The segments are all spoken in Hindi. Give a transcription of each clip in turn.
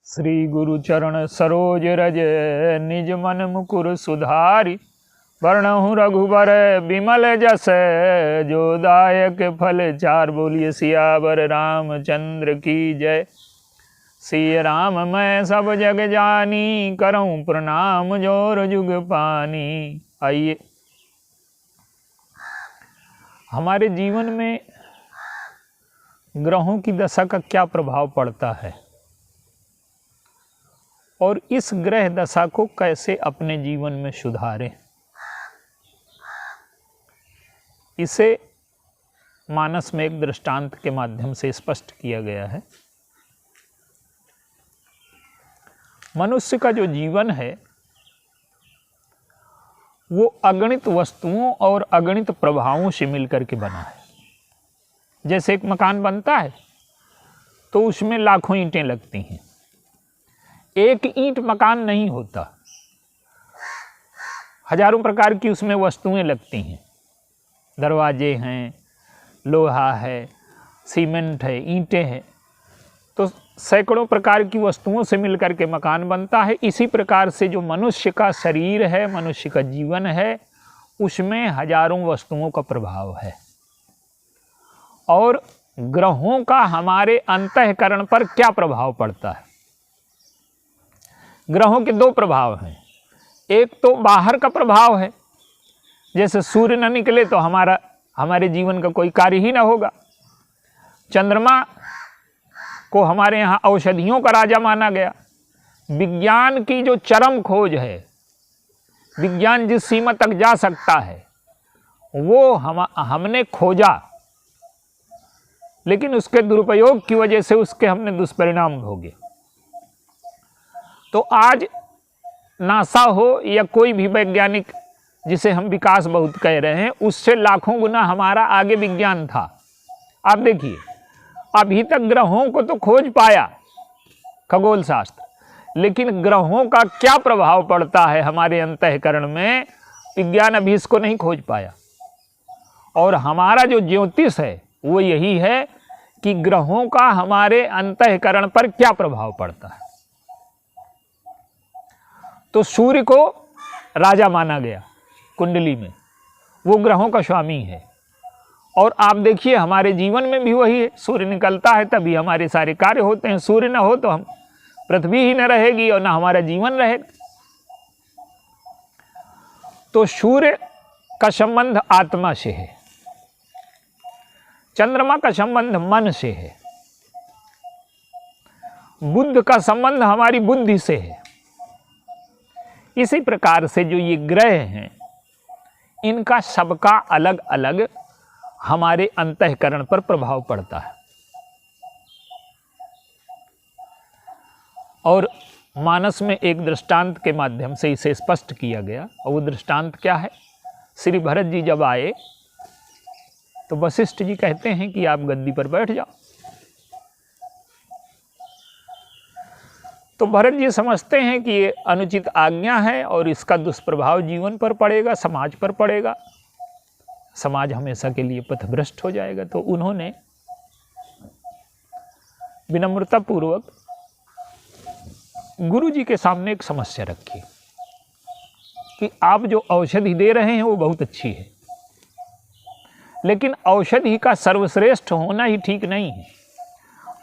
श्री गुरु चरण सरोज रज निज मन मुकुर सुधारि। वर्णहु रघुबर विमल जस जो दायक फल चार। बोलिए सियावर रामचंद्र की जय। सिय राम मैं सब जग जानी, करऊं प्रणाम जोर जुग पानी। आइए, हमारे जीवन में ग्रहों की दशा का क्या प्रभाव पड़ता है और इस ग्रह दशा को कैसे अपने जीवन में सुधारें, इसे मानस में एक दृष्टांत के माध्यम से स्पष्ट किया गया है। मनुष्य का जो जीवन है वो अगणित वस्तुओं और अगणित प्रभावों से मिलकर के बना है। जैसे एक मकान बनता है तो उसमें लाखों ईंटें लगती हैं, एक ईंट मकान नहीं होता, हजारों प्रकार की उसमें वस्तुएं लगती हैं। दरवाजे हैं, लोहा है, सीमेंट है, ईंटें हैं, तो सैकड़ों प्रकार की वस्तुओं से मिलकर के मकान बनता है। इसी प्रकार से जो मनुष्य का शरीर है, मनुष्य का जीवन है, उसमें हजारों वस्तुओं का प्रभाव है। और ग्रहों का हमारे अंतःकरण पर क्या प्रभाव पड़ता है? ग्रहों के दो प्रभाव हैं। एक तो बाहर का प्रभाव है, जैसे सूर्य न निकले तो हमारे जीवन का कोई कार्य ही न होगा। चंद्रमा को हमारे यहाँ औषधियों का राजा माना गया। विज्ञान की जो चरम खोज है, विज्ञान जिस सीमा तक जा सकता है वो हमने खोजा, लेकिन उसके दुरुपयोग की वजह से उसके हमने दुष्परिणाम भोगे। तो आज नासा हो या कोई भी वैज्ञानिक जिसे हम विकास बहुत कह रहे हैं, उससे लाखों गुना हमारा आगे विज्ञान था। आप देखिए, अभी तक ग्रहों को तो खोज पाया खगोल शास्त्र, लेकिन ग्रहों का क्या प्रभाव पड़ता है हमारे अंतःकरण में, विज्ञान अभी इसको नहीं खोज पाया। और हमारा जो ज्योतिष है वो यही है कि ग्रहों का हमारे अंतःकरण पर क्या प्रभाव पड़ता है। तो सूर्य को राजा माना गया कुंडली में, वो ग्रहों का स्वामी है। और आप देखिए हमारे जीवन में भी वही है, सूर्य निकलता है तभी हमारे सारे कार्य होते हैं। सूर्य न हो तो हम पृथ्वी ही न रहेगी और न हमारा जीवन रहेगा। तो सूर्य का संबंध आत्मा से है, चंद्रमा का संबंध मन से है, बुध का संबंध हमारी बुद्धि से है। इसी प्रकार से जो ये ग्रह हैं, इनका सबका अलग अलग हमारे अंतःकरण पर प्रभाव पड़ता है। और मानस में एक दृष्टांत के माध्यम से इसे स्पष्ट किया गया। और वो दृष्टांत क्या है? श्री भरत जी जब आए तो वशिष्ठ जी कहते हैं कि आप गद्दी पर बैठ जाओ। तो भरत जी समझते हैं कि ये अनुचित आज्ञा है और इसका दुष्प्रभाव जीवन पर पड़ेगा, समाज पर पड़ेगा, समाज हमेशा के लिए पथभ्रष्ट हो जाएगा। तो उन्होंने विनम्रता पूर्वक गुरु जी के सामने एक समस्या रखी कि आप जो औषधि दे रहे हैं वो बहुत अच्छी है, लेकिन औषधि का सर्वश्रेष्ठ होना ही ठीक नहीं है।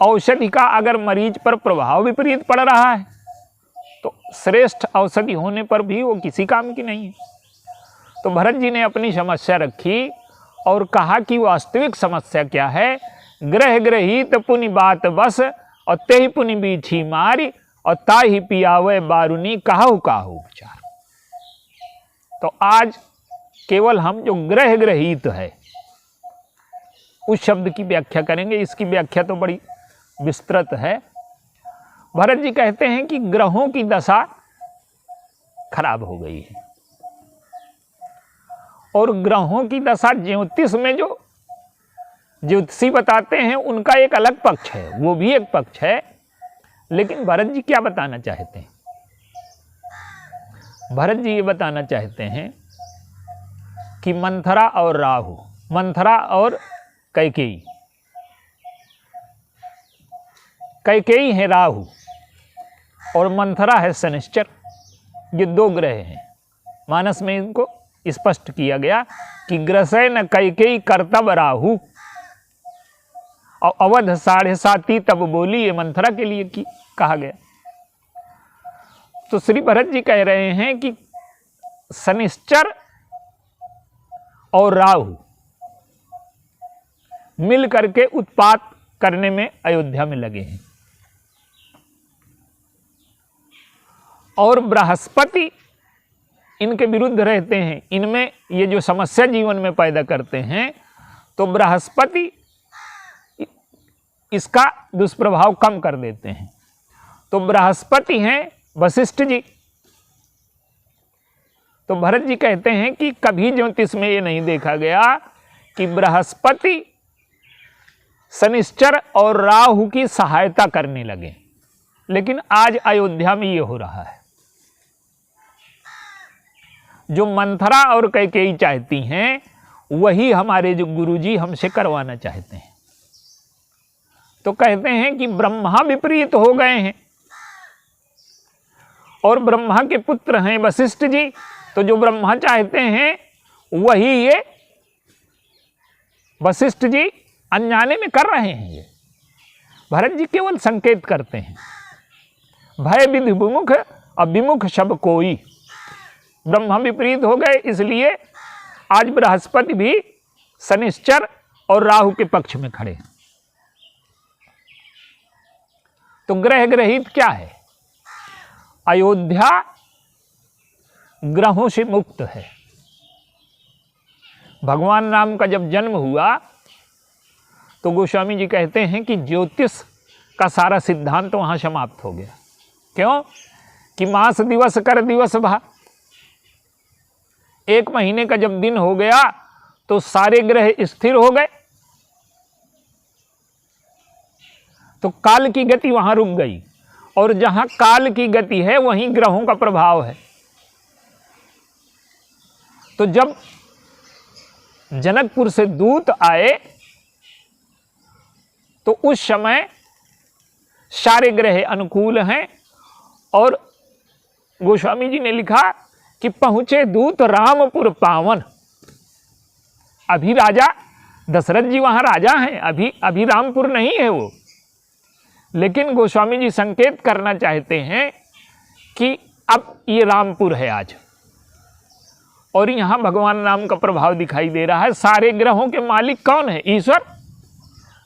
औषधि का अगर मरीज पर प्रभाव विपरीत पड़ रहा है तो श्रेष्ठ औषधि होने पर भी वो किसी काम की नहीं है। तो भरत जी ने अपनी समस्या रखी और कहा कि वास्तविक समस्या क्या है? ग्रह ग्रहित पुनि बात बस, और तेहि पुनि बीछी मारी, और ताहि पियावे बारुनी काहू काहू उपचार। तो आज केवल हम जो ग्रह ग्रहित है उस शब्द की व्याख्या करेंगे। इसकी व्याख्या तो बड़ी विस्तृत है। भरत जी कहते हैं कि ग्रहों की दशा खराब हो गई है, और ग्रहों की दशा ज्योतिष में जो ज्योतिषी बताते हैं उनका एक अलग पक्ष है, वो भी एक पक्ष है। लेकिन भरत जी क्या बताना चाहते हैं? भरत जी ये बताना चाहते हैं कि मंथरा और राहु, मंथरा और कैकेयी है राहु, और मंथरा है शनिश्चर। ये दो ग्रह हैं। मानस में इनको स्पष्ट किया गया कि ग्रसय न कैकेयी कर्तव्य राहु, और अवध 7.5 तब बोली, ये मंथरा के लिए कहा गया। तो श्री भरत जी कह रहे हैं कि शनिश्चर और राहु मिल करके उत्पात करने में अयोध्या में लगे हैं, और बृहस्पति इनके विरुद्ध रहते हैं। इनमें ये जो समस्या जीवन में पैदा करते हैं, तो बृहस्पति इसका दुष्प्रभाव कम कर देते हैं। तो बृहस्पति हैं वशिष्ठ जी। तो भरत जी कहते हैं कि कभी ज्योतिष में ये नहीं देखा गया कि बृहस्पति शनिश्चर और राहु की सहायता करने लगे, लेकिन आज अयोध्या में ये हो रहा है। जो मंथरा और कैकेयी चाहती हैं, वही हमारे जो गुरुजी हमसे करवाना चाहते हैं। तो कहते हैं कि ब्रह्मा विपरीत हो गए हैं, और ब्रह्मा के पुत्र हैं वशिष्ठ जी। तो जो ब्रह्मा चाहते हैं वही ये वशिष्ठ जी अनजाने में कर रहे हैं। ये भरत जी केवल संकेत करते हैं। भय विधि विमुख अभिमुख सब कोई। ब्रह्मा विपरीत हो गए, इसलिए आज बृहस्पति भी शनिश्चर और राहु के पक्ष में खड़े हैं। तो ग्रह ग्रहित क्या है? अयोध्या ग्रहों से मुक्त है। भगवान राम का जब जन्म हुआ तो गोस्वामी जी कहते हैं कि ज्योतिष का सारा सिद्धांत तो वहां समाप्त हो गया। क्यों? कि मास दिवस कर दिवस भा। 1 महीने का जब दिन हो गया तो सारे ग्रह स्थिर हो गए, तो काल की गति वहां रुक गई, और जहां काल की गति है वहीं ग्रहों का प्रभाव है। तो जब जनकपुर से दूत आए तो उस समय सारे ग्रह अनुकूल हैं, और गोस्वामी जी ने लिखा कि पहुंचे दूत रामपुर पावन। अभी राजा दशरथ जी वहां राजा हैं, अभी रामपुर नहीं है वो, लेकिन गोस्वामी जी संकेत करना चाहते हैं कि अब ये रामपुर है आज, और यहां भगवान राम का प्रभाव दिखाई दे रहा है। सारे ग्रहों के मालिक कौन है? ईश्वर।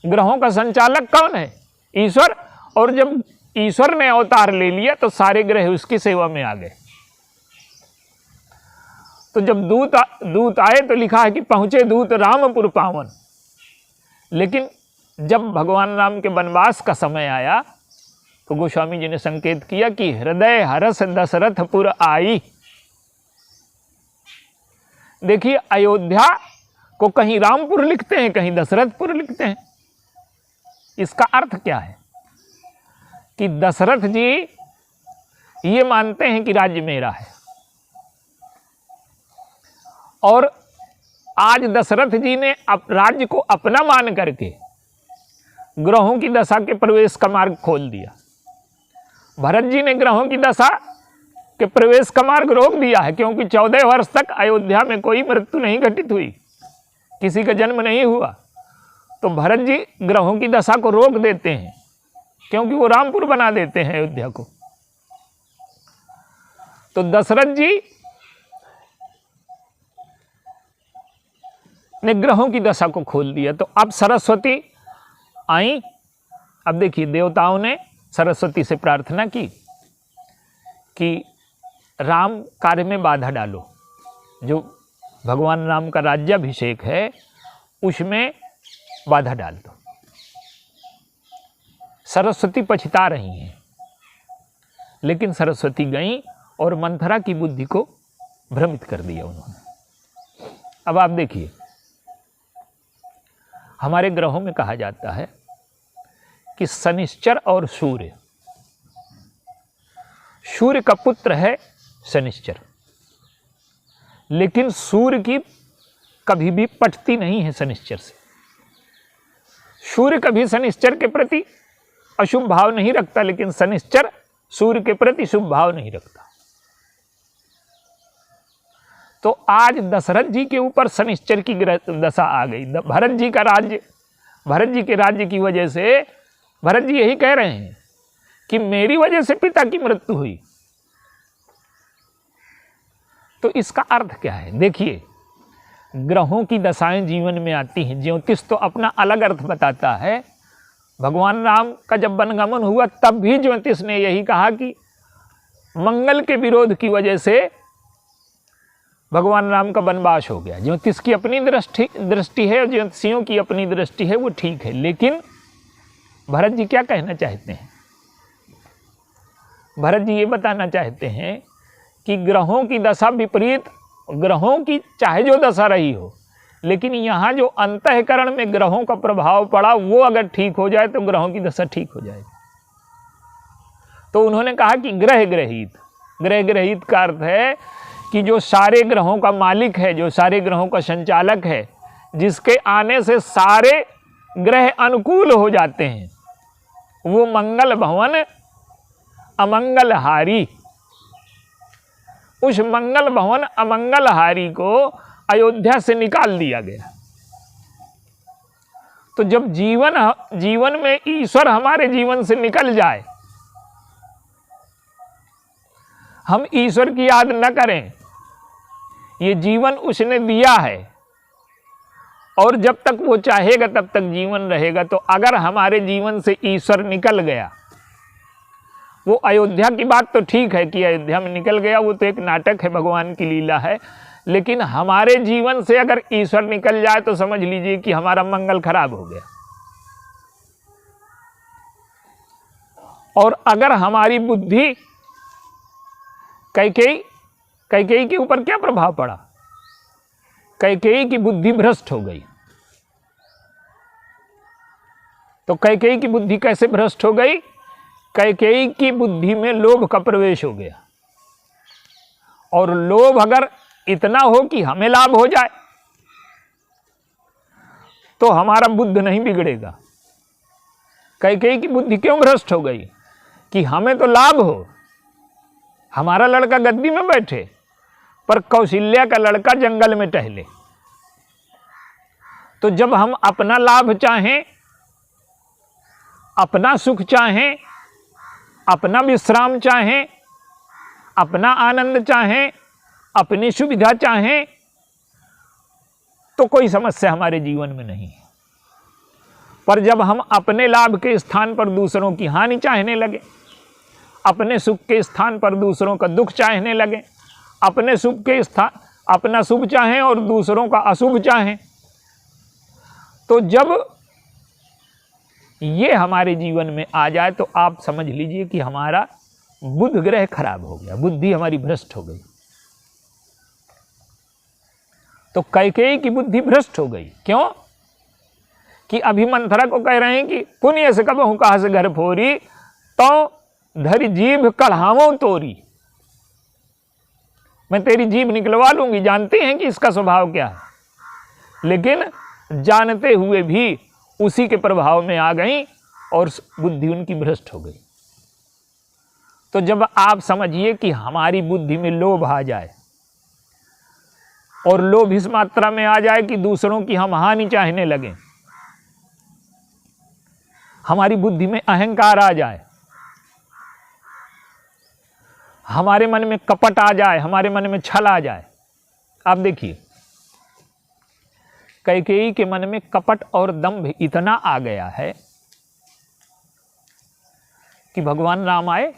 ग्रहों का संचालक कौन है? ईश्वर। और जब ईश्वर ने अवतार ले लिया तो सारे ग्रह उसकी सेवा में आ गए। तो जब दूत आए तो लिखा है कि पहुंचे दूत रामपुर पावन। लेकिन जब भगवान राम के वनवास का समय आया तो गोस्वामी जी ने संकेत किया कि हृदय हरस दशरथपुर आई। देखिए, अयोध्या को कहीं रामपुर लिखते हैं, कहीं दशरथपुर लिखते हैं। इसका अर्थ क्या है? कि दशरथ जी ये मानते हैं कि राज्य मेरा है, और आज दशरथ जी ने राज्य को अपना मान करके ग्रहों की दशा के प्रवेश का मार्ग खोल दिया। भरत जी ने ग्रहों की दशा के प्रवेश का मार्ग रोक दिया है, क्योंकि 14 वर्ष तक अयोध्या में कोई मृत्यु नहीं घटित हुई, किसी का जन्म नहीं हुआ। तो भरत जी ग्रहों की दशा को रोक देते हैं, क्योंकि वो रामपुर बना देते हैं अयोध्या को। तो दशरथ जी ने ग्रहों की दशा को खोल दिया। तो अब सरस्वती आई। अब देखिए, देवताओं ने सरस्वती से प्रार्थना की कि राम कार्य में बाधा डालो। जो भगवान राम का राज्याभिषेक है उसमें बाधा डाल दो। सरस्वती पछता रही हैं, लेकिन सरस्वती गई और मंथरा की बुद्धि को भ्रमित कर दिया उन्होंने। अब आप देखिए, हमारे ग्रहों में कहा जाता है कि शनिश्चर और सूर्य, सूर्य का पुत्र है शनिश्चर, लेकिन सूर्य की कभी भी पटती नहीं है शनिश्चर से। सूर्य कभी शनिश्चर के प्रति अशुभ भाव नहीं रखता, लेकिन शनिश्चर सूर्य के प्रति शुभ भाव नहीं रखता। तो आज दशरथ जी के ऊपर शनिश्चर की दशा आ गई। भरत जी के राज्य की वजह से भरत जी यही कह रहे हैं कि मेरी वजह से पिता की मृत्यु हुई। तो इसका अर्थ क्या है? देखिए, ग्रहों की दशाएं जीवन में आती हैं। ज्योतिष तो अपना अलग अर्थ बताता है। भगवान राम का जब वनगमन हुआ तब भी ज्योतिष ने यही कहा कि मंगल के विरोध की वजह से भगवान राम का वनवास हो गया। ज्योतिष की अपनी दृष्टि है और ज्योतिषियों की अपनी दृष्टि है, वो ठीक है। लेकिन भरत जी क्या कहना चाहते हैं? भरत जी ये बताना चाहते हैं कि ग्रहों की दशा विपरीत, ग्रहों की चाहे जो दशा रही हो, लेकिन यहाँ जो अंतःकरण में ग्रहों का प्रभाव पड़ा वो अगर ठीक हो जाए तो ग्रहों की दशा ठीक हो जाएगी। तो उन्होंने कहा कि ग्रह ग्रहित का अर्थ है कि जो सारे ग्रहों का मालिक है, जो सारे ग्रहों का संचालक है, जिसके आने से सारे ग्रह अनुकूल हो जाते हैं, वो मंगल भवन अमंगलहारी। उस मंगल भवन अमंगलहारी को अयोध्या से निकाल दिया गया। तो जब जीवन में ईश्वर हमारे जीवन से निकल जाए, हम ईश्वर की याद न करें, ये जीवन उसने दिया है और जब तक वो चाहेगा तब तक जीवन रहेगा। तो अगर हमारे जीवन से ईश्वर निकल गया, वो अयोध्या की बात तो ठीक है कि अयोध्या में निकल गया, वो तो एक नाटक है, भगवान की लीला है। लेकिन हमारे जीवन से अगर ईश्वर निकल जाए तो समझ लीजिए कि हमारा मंगल खराब हो गया। और अगर हमारी बुद्धि, कैकेयी के ऊपर क्या प्रभाव पड़ा? कैकेयी की बुद्धि भ्रष्ट हो गई। तो कैकेयी की बुद्धि कैसे भ्रष्ट हो गई? कैकेयी की बुद्धि में लोभ का प्रवेश हो गया। और लोभ अगर इतना हो कि हमें लाभ हो जाए तो हमारा बुद्ध नहीं बिगड़ेगा। कैकेयी की बुद्धि क्यों भ्रष्ट हो गई? कि हमें तो लाभ हो, हमारा लड़का गद्दी में बैठे पर कौशल्या का लड़का जंगल में टहले। तो जब हम अपना लाभ चाहें, अपना सुख चाहें, अपना विश्राम चाहें, अपना आनंद चाहें, अपनी सुविधा चाहें, तो कोई समस्या हमारे जीवन में नहीं है। पर जब हम अपने लाभ के स्थान पर दूसरों की हानि चाहने लगे, अपने सुख के स्थान पर दूसरों का दुख चाहने लगे, अपने सुख के स्थान अपना शुभ चाहें और दूसरों का अशुभ चाहें, तो जब ये हमारे जीवन में आ जाए तो आप समझ लीजिए कि हमारा बुध ग्रह खराब हो गया, बुद्धि हमारी भ्रष्ट हो गई। तो कैकेयी की बुद्धि भ्रष्ट हो गई। क्यों? कि अभी मंथरा को कह रहे हैं कि पुण्य से कबहू कहा से घर फोरी, तो धरी जीभ कढ़ावों तोरी। मैं तेरी जीभ निकलवा लूंगी। जानते हैं कि इसका स्वभाव क्या है, लेकिन जानते हुए भी उसी के प्रभाव में आ गई और बुद्धि उनकी भ्रष्ट हो गई। तो जब आप समझिए कि हमारी बुद्धि में लोभ आ जाए और लोभ इस मात्रा में आ जाए कि दूसरों की हम हानि चाहने लगे, हमारी बुद्धि में अहंकार आ जाए, हमारे मन में कपट आ जाए, हमारे मन में छल आ जाए। आप देखिए, कैकेयी के मन में कपट और दंभ इतना आ गया है कि भगवान राम आए,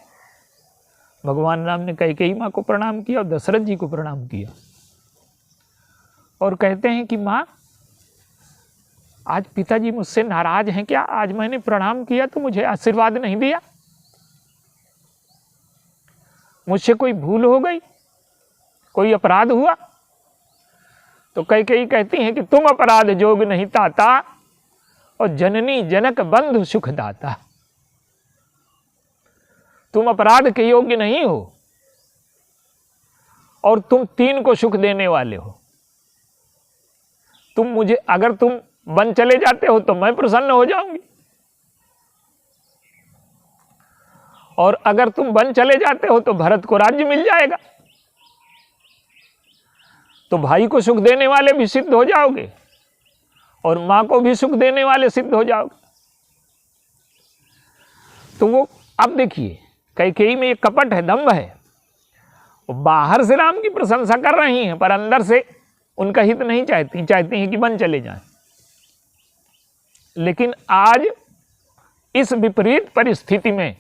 भगवान राम ने कैकेयी माँ को प्रणाम किया और दशरथ जी को प्रणाम किया और कहते हैं कि माँ, आज पिताजी मुझसे नाराज हैं क्या? आज मैंने प्रणाम किया तो मुझे आशीर्वाद नहीं दिया, मुझसे कोई भूल हो गई, कोई अपराध हुआ? तो कैकेयी कहती हैं कि तुम अपराध जोग नहीं ताता और जननी जनक बंधु सुख दाता। तुम अपराध के योग्य नहीं हो और तुम तीन को सुख देने वाले हो। तुम मुझे, अगर तुम बन चले जाते हो तो मैं प्रसन्न हो जाऊंगी और अगर तुम वन चले जाते हो तो भरत को राज्य मिल जाएगा, तो भाई को सुख देने वाले भी सिद्ध हो जाओगे और मां को भी सुख देने वाले सिद्ध हो जाओगे। तो वो अब देखिए कैकेयी में एक कपट है, दंभ है। वो बाहर से राम की प्रशंसा कर रही हैं पर अंदर से उनका हित नहीं चाहती, चाहती हैं कि वन चले जाएं। लेकिन आज इस विपरीत परिस्थिति में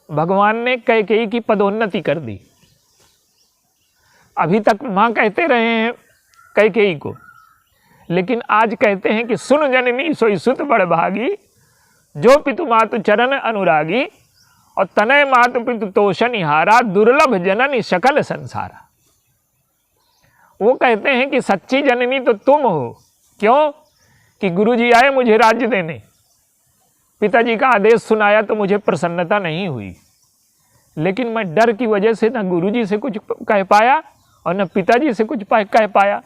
भगवान ने कैकेयी की पदोन्नति कर दी। अभी तक मां कहते रहे हैं कैकेयी को, लेकिन आज कहते हैं कि सुन जननी सोई सुत बड़ भागी, जो पितु मातु चरण अनुरागी, और तनय मातु पितु तोषण हारा, दुर्लभ जननी सकल संसारा। वो कहते हैं कि सच्ची जननी तो तुम हो। क्यों? कि गुरुजी आए मुझे राज्य देने, पिताजी का आदेश सुनाया तो मुझे प्रसन्नता नहीं हुई, लेकिन मैं डर की वजह से न गुरुजी से कुछ कह पाया और न पिताजी से कुछ कह पाया।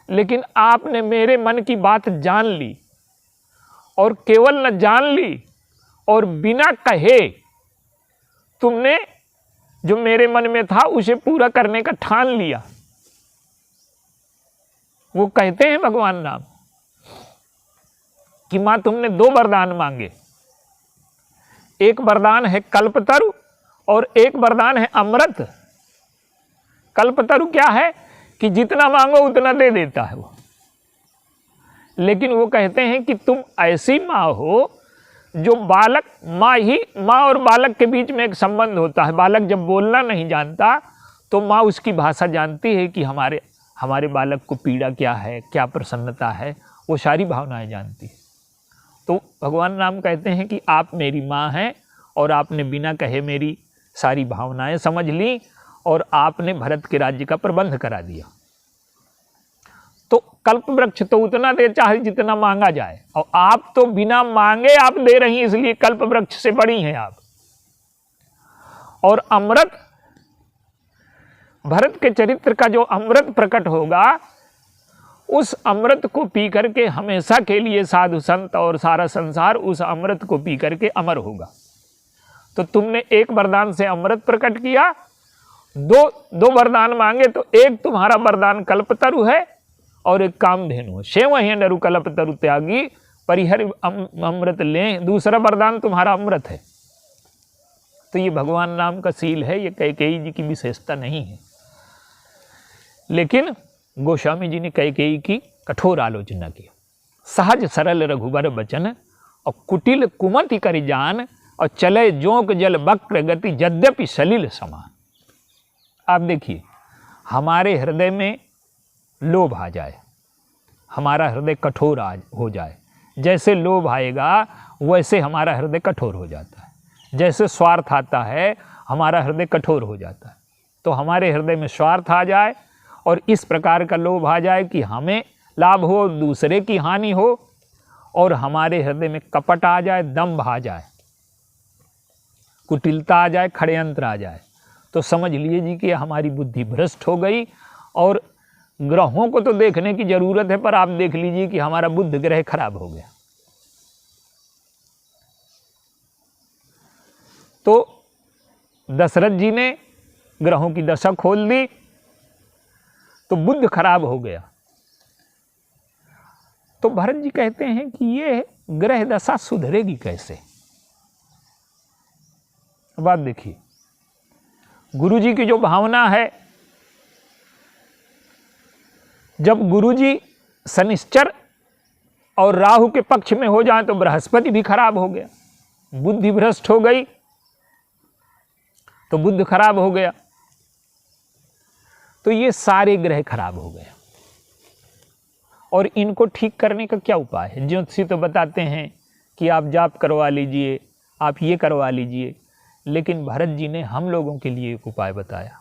लेकिन आपने मेरे मन की बात जान ली, और केवल न जान ली और बिना कहे तुमने जो मेरे मन में था उसे पूरा करने का ठान लिया। वो कहते हैं भगवान राम कि मां तुमने 2 वरदान मांगे, एक वरदान है कल्पतरु और एक वरदान है अमृत। कल्पतरु क्या है कि जितना मांगो उतना दे देता है वो, लेकिन वो कहते हैं कि तुम ऐसी माँ हो जो बालक, माँ और बालक के बीच में एक संबंध होता है। बालक जब बोलना नहीं जानता तो माँ उसकी भाषा जानती है कि हमारे बालक को पीड़ा क्या है, क्या प्रसन्नता है, वो सारी भावनाएं जानती है। तो भगवान राम कहते हैं कि आप मेरी माँ हैं और आपने बिना कहे मेरी सारी भावनाएं समझ ली और आपने भरत के राज्य का प्रबंध करा दिया। तो कल्प वृक्ष तो उतना दे चाहे जितना मांगा जाए, और आप तो बिना मांगे आप दे रही हैं, इसलिए कल्प वृक्ष से बड़ी हैं आप। और अमृत, भरत के चरित्र का जो अमृत प्रकट होगा, उस अमृत को पी करके हमेशा के लिए साधु संत और सारा संसार उस अमृत को पी करके अमर होगा। तो तुमने एक वरदान से अमृत प्रकट किया, दो वरदान मांगे, तो एक तुम्हारा वरदान कल्पतरु है और एक कामधेनु। शेव ही नरु कल्पतरु त्यागी, परिहर अमृत लें। दूसरा वरदान तुम्हारा अमृत है। तो ये भगवान राम का सील है, ये कैकेयी जी की विशेषता नहीं है। लेकिन गोस्वामी जी ने कैकेयी की कठोर आलोचना की। सहज सरल रघुबर बचन और कुटिल कुमति करि जान, और चले जोंक जल वक्र गति यद्यपि सलिल समान। आप देखिए, हमारे हृदय में लोभ आ जाए, हमारा हृदय कठोर हो जाए। जैसे लोभ आएगा वैसे हमारा हृदय कठोर हो जाता है। जैसे स्वार्थ आता है हमारा हृदय कठोर हो जाता है। तो हमारे हृदय में स्वार्थ आ जाए और इस प्रकार का लोभ आ जाए कि हमें लाभ हो, दूसरे की हानि हो, और हमारे हृदय में कपट आ जाए, दंभ आ जाए, कुटिलता आ जाए, षड्यंत्र आ जाए, तो समझ लीजिए जी कि हमारी बुद्धि भ्रष्ट हो गई। और ग्रहों को तो देखने की जरूरत है, पर आप देख लीजिए कि हमारा बुध ग्रह खराब हो गया। तो दशरथ जी ने ग्रहों की दशा खोल दी, तो बुध खराब हो गया। तो भरत जी कहते हैं कि ये ग्रह दशा सुधरेगी कैसे। बात देखिए, गुरु जी की जो भावना है, जब गुरुजी शनिश्चर और राहु के पक्ष में हो जाए तो बृहस्पति भी खराब हो गया, बुद्धि भ्रष्ट हो गई तो बुध खराब हो गया। तो ये सारे ग्रह खराब हो गए, और इनको ठीक करने का क्या उपाय है। ज्योतिषी तो बताते हैं कि आप जाप करवा लीजिए, आप ये करवा लीजिए, लेकिन भरत जी ने हम लोगों के लिए एक उपाय बताया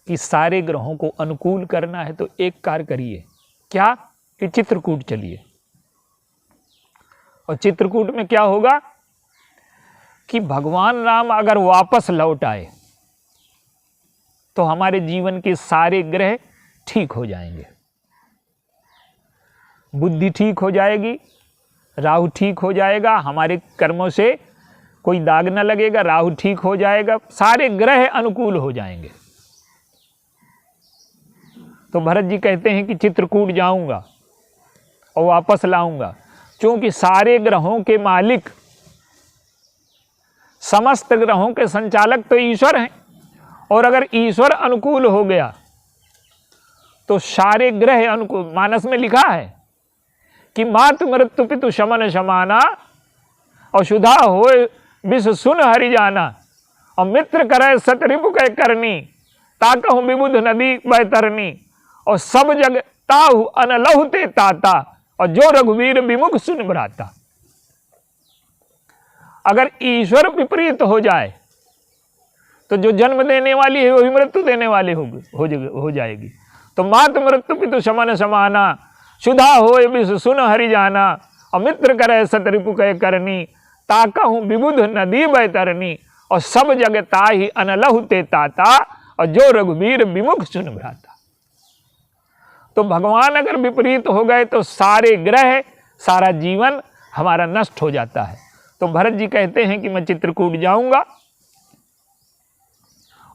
कि सारे ग्रहों को अनुकूल करना है तो एक कार्य करिए। क्या? कि चित्रकूट चलिए। और चित्रकूट में क्या होगा कि भगवान राम अगर वापस लौट आए तो हमारे जीवन के सारे ग्रह ठीक हो जाएंगे, बुद्धि ठीक हो जाएगी, राहु ठीक हो जाएगा, हमारे कर्मों से कोई दाग न लगेगा, राहु ठीक हो जाएगा, सारे ग्रह अनुकूल हो जाएंगे। तो भरत जी कहते हैं कि चित्रकूट जाऊंगा और वापस लाऊंगा, क्योंकि सारे ग्रहों के मालिक, समस्त ग्रहों के संचालक तो ईश्वर हैं, और अगर ईश्वर अनुकूल हो गया तो सारे ग्रह अनुकूल। मानस में लिखा है कि मातु मृत्यु पितु शमन शमाना, और सुधा हो विष सुन हरि जाना, और मित्र करे सत रिपु कह करनी, ताकहु विबुध नदी बैतरनी, और सब जग ताहु अनलहु ते ताता, और जो रघुवीर विमुख सुन भ्राता। अगर ईश्वर विपरीत हो जाए तो जो जन्म देने वाली है वही मृत्यु देने वाली हो जाएगी। तो मात मृत्यु पितु शमन समाना, सुधा हो विष सुन हरि जाना, और मित्र करे सत रिपु कह करनी, ताकहु विबुध नदी बैतरनी, और सब जग ताहि अनलहु ते ताता, और जो रघुवीर विमुख सुन भ्राता। तो भगवान अगर विपरीत हो गए तो सारे ग्रह, सारा जीवन हमारा नष्ट हो जाता है। तो भरत जी कहते हैं कि मैं चित्रकूट जाऊंगा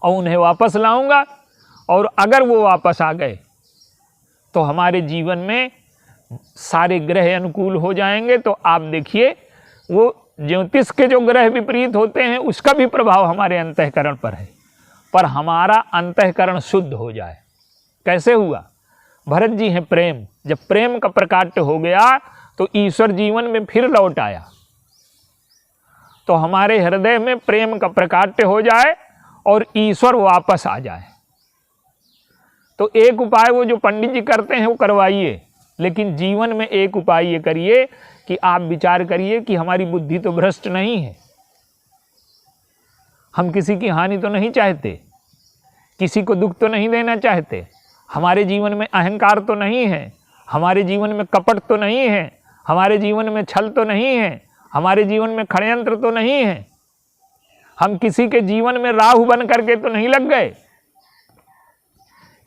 और उन्हें वापस लाऊंगा, और अगर वो वापस आ गए तो हमारे जीवन में सारे ग्रह अनुकूल हो जाएंगे। तो आप देखिए, वो ज्योतिष के जो ग्रह विपरीत होते हैं उसका भी प्रभाव हमारे अंतःकरण पर है, पर हमारा अंतःकरण शुद्ध हो जाए। कैसे हुआ? भरत जी हैं प्रेम, जब प्रेम का प्रकाट्य हो गया तो ईश्वर जीवन में फिर लौट आया। तो हमारे हृदय में प्रेम का प्रकाट्य हो जाए और ईश्वर वापस आ जाए। तो एक उपाय वो जो पंडित जी करते हैं वो करवाइए, लेकिन जीवन में एक उपाय ये करिए कि आप विचार करिए कि हमारी बुद्धि तो भ्रष्ट नहीं है, हम किसी की हानि तो नहीं चाहते, किसी को दुख तो नहीं देना चाहते, हमारे जीवन में अहंकार तो नहीं है, हमारे जीवन में कपट तो नहीं है, हमारे जीवन में छल तो नहीं है, हमारे जीवन में षड्यंत्र तो नहीं है, हम किसी के जीवन में राहु बन करके तो नहीं लग गए,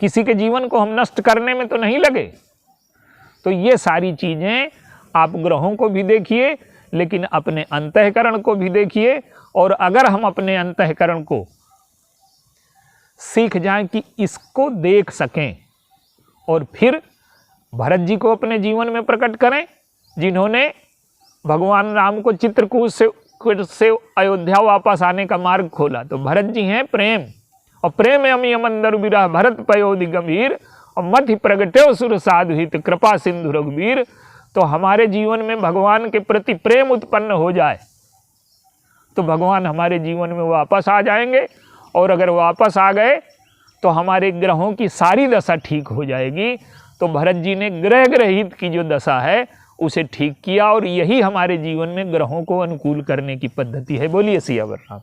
किसी के जीवन को हम नष्ट करने में तो नहीं लगे। तो ये सारी चीज़ें आप ग्रहों को भी देखिए, लेकिन अपने अंतःकरण को भी देखिए। और अगर हम अपने अंतःकरण को सीख जाएं कि इसको देख सकें और फिर भरत जी को अपने जीवन में प्रकट करें, जिन्होंने भगवान राम को चित्रकूट से अयोध्या वापस आने का मार्ग खोला। तो भरत जी हैं प्रेम, और प्रेम अमी मंदर विरह भरत पयोधि गंभीर, और मति प्रगट्यो सुर साधु हित कृपा सिंधु रघुवीर। तो हमारे जीवन में भगवान के प्रति प्रेम उत्पन्न हो जाए तो भगवान हमारे जीवन में वापस आ जाएंगे, और अगर वापस आ गए तो हमारे ग्रहों की सारी दशा ठीक हो जाएगी। तो भरत जी ने ग्रह ग्रहित की जो दशा है उसे ठीक किया, और यही हमारे जीवन में ग्रहों को अनुकूल करने की पद्धति है। बोलिए सियावर राम।